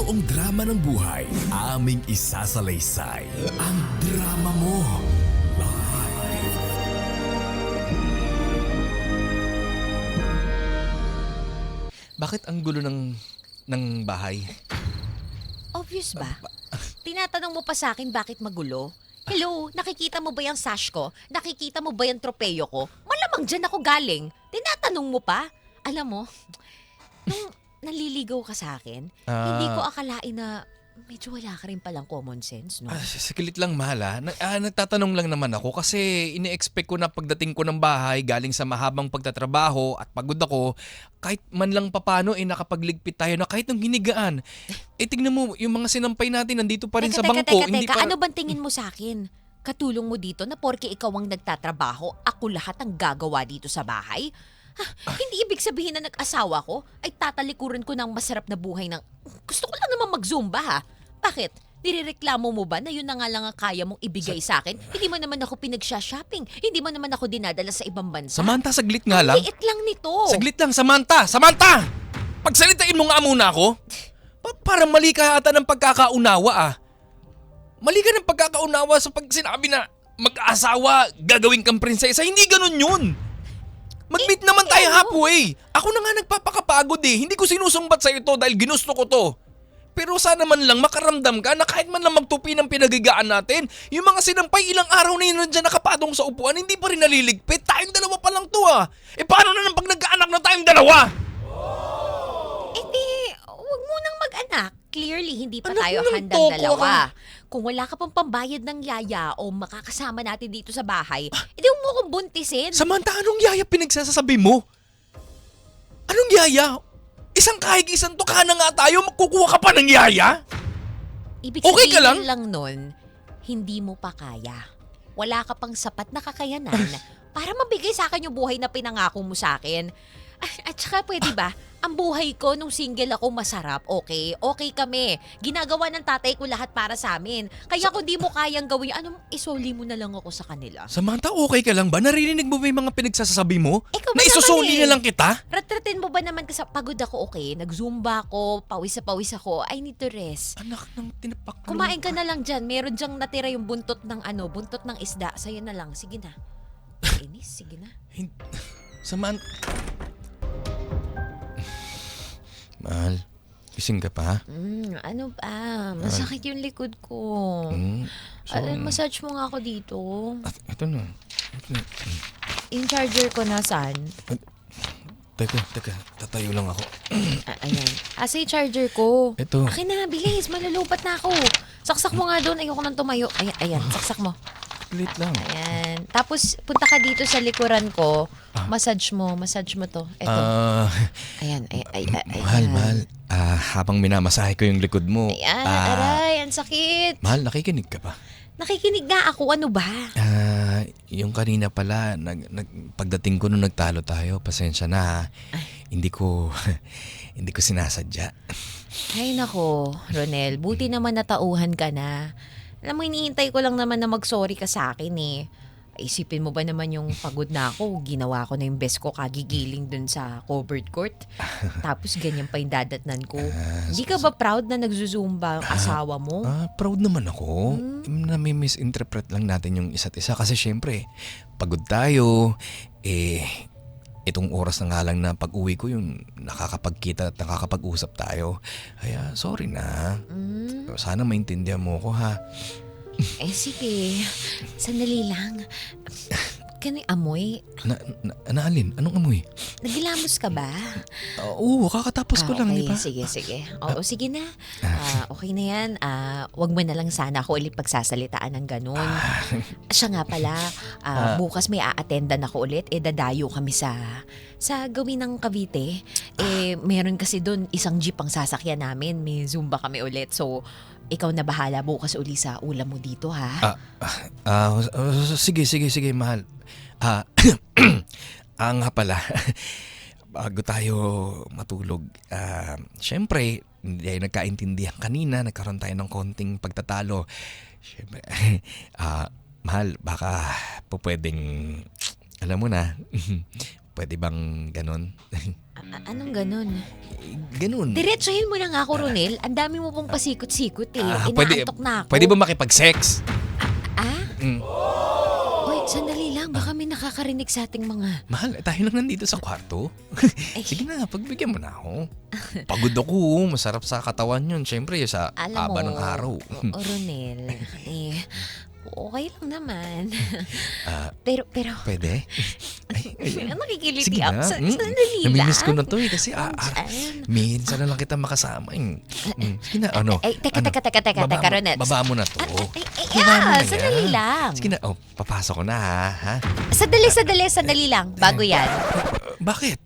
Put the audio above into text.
totoong drama ng buhay, aming isasalaysay. Ang drama mo. Live. Bakit ang gulo ng bahay? Obvious ba? Tinatanong mo pa sa akin bakit magulo? Hello, nakikita mo ba yung sash ko? Nakikita mo ba yung tropeyo ko? Malamang dyan ako galing. Tinatanong mo pa? Alam mo, nung naliligaw ka sa akin, hindi ko akalain na medyo wala ka rin palang common sense, no? Saglit lang, mahal ha. Nagtatanong lang naman ako kasi ini-expect ko na pagdating ko ng bahay galing sa mahabang pagtatrabaho at pagod ako, kahit man lang papano nakapagligpit tayo na kahit ng hinigaan. Tignan mo, yung mga sinampay natin nandito pa rin sa bangko. Teka, ano bang tingin mo sa akin? Katulong mo dito na porke ikaw ang nagtatrabaho, ako lahat ang gagawa dito sa bahay? Hindi ibig sabihin na nag-asawa ko ay tatalikuran ko ng masarap na buhay ng... Gusto ko lang naman mag-zumba ha. Bakit? Nirereklamo mo ba na yun na nga lang ang kaya mong ibigay sa akin? Hindi mo naman ako pinagsha-shopping. Hindi mo naman ako dinadala sa ibang bansa. Samantha, saglit nga lang. Liit lang nito. Saglit lang, Samantha! Samantha! Pagsalitain mo nga muna ako. Parang mali ka ata ng pagkakaunawa ah. Mali ka ng pagkakaunawa sa pag sinabi na mag-aasawa, gagawin kang prinsesa. Hindi ganun yun. Mag-meet naman tayo halfway. Ako na nga nagpapakapagod eh. Hindi ko sinusumbat sa ito dahil ginusto ko to. Pero sana man lang makaramdam ka na kahit man lang magtupi ng pinagigaan natin, yung mga sinampay ilang araw na yun nandiyan nakapatong sa upuan, hindi pa rin naliligpit. Tayong dalawa pa lang to ah. Paano na nang pag nagkaanak na tayong dalawa? Huwag mo nang mag-anak. Clearly, hindi pa Anak tayo ng handang toko dalawa. ka. Kung wala ka pang pambayad ng yaya o makakasama natin dito sa bahay, edi huwag mo akong buntisin. Samantha, anong yaya pinagsasabi mo? Anong yaya? Isang kahig isang tuka na nga tayo, magkukuha ka pa ng yaya? Ibig Okay ka sabihin lang? lang nun, hindi mo pa kaya. Wala ka pang sapat na kakayanan para mabigay sa akin yung buhay na pinangako mo sa akin. At saka pwede ba, ang buhay ko nung single ako masarap, okay? Okay kami. Ginagawa ng tatay ko lahat para sa amin. Kaya kung di mo kayang gawin, isoli mo na lang ako sa kanila. Samantha, okay ka lang ba? Naririnig mo ba yung mga pinagsasabi mo? Ikaw ba Na isusuli naman na lang kita? Ratratin mo ba naman kasi pagod ako, okay? Nag-zumba ako, pawis ako. I need to rest. Anak ng tinapak. Kumain ka na lang dyan. Meron dyang natira yung buntot ng isda. Sa'yo na lang. Sige na. Inis, sige na. Samantha. Mahal, gising ka pa? Ano ba? Masakit yung likod ko. Massage mo nga ako dito. Ito na. Yung charger ko nasaan? Teka. Tatayo lang ako. Ayan. Asa yung charger ko? Ito. Akin na, bilis. Malulupat na ako. Saksak mo nga doon. Ayoko nang tumayo. Ayan. Saksak mo. Ulit lang. Ayan. Tapos, punta ka dito sa likuran ko. Massage mo to. Ito. Ayan. Mahal. Habang minamasahe ko yung likod mo. Ayan, aray. Ang sakit. Mahal, nakikinig ka pa? Nakikinig nga ako. Ano ba? Yung kanina pala, pagdating ko nung nagtalo tayo, pasensya na ha. Hindi ko sinasadya. Ay nako, Ronel. Buti naman natauhan ka na. Alam mo, iniintay ko lang naman na mag-sorry ka sa akin eh. Isipin mo ba naman yung pagod na ako, ginawa ko na yung best ko kagigiling dun sa covered court. Tapos ganyan pa yung dadatnan ko. Hindi ka ba proud na nagzuzumba ang asawa mo? Proud naman ako. Nami-misinterpret lang natin yung isa't isa kasi syempre, pagod tayo. Itong oras na nga lang na pag-uwi ko yung nakakapagkita at nakakapag-usap tayo. Kaya sorry na. Sana maintindihan mo ko ha. Sige. Sandali lang. Kano yung amoy? Alin? Anong amoy? Nagilamos ka ba? Oo, kakatapos ko lang, okay. di ba? Sige. Oo, sige na. Okay na yan. Wag mo na lang sana ako ulit pagsasalitaan ng ganun. Siya nga pala, bukas may a-attendan ako ulit. Dadayo kami sa gawin ng Cavite. Meron kasi doon isang jeep ang sasakyan namin. May Zumba kami ulit. So, ikaw na bahala bukas uli sa ulam mo dito, ha? Sige, mahal. Nga pala, bago tayo matulog, syempre, hindi tayo nagkaintindihan kanina, nagkaroon tayo ng konting pagtatalo. Syempre, mahal, baka po pwedeng, alam mo na, Pwede bang ganun? Anong ganun? Ganun. Diretsuhin mo na nga ako, Ronel. Ang dami mo pong pasikot-sikot eh. Inaantok na ako. Pwede ba makipag-sex? Ah? Mm. Hoy, sandali lang. Baka may nakakarinig sa ating mga... Mahal, tayo lang nandito sa kwarto. Sige na, pagbigyan mo na ako. Pagod ako, masarap sa katawan yun. Siyempre, sa Alam haba mo, ng araw. Ronel, okay lang naman. Ah, pero, Pwede? nakikiliti Sige ako. na. Sandali lang. Namimiss ko na to eh kasi Diyan. minsan na lang kita makasama eh. Sige na, ano? Teka, Baba- Ronel. Baba mo na to. Sandali yan. lang. Sige na, papasok ko na ha? Sandali lang. Bago yan. Bakit?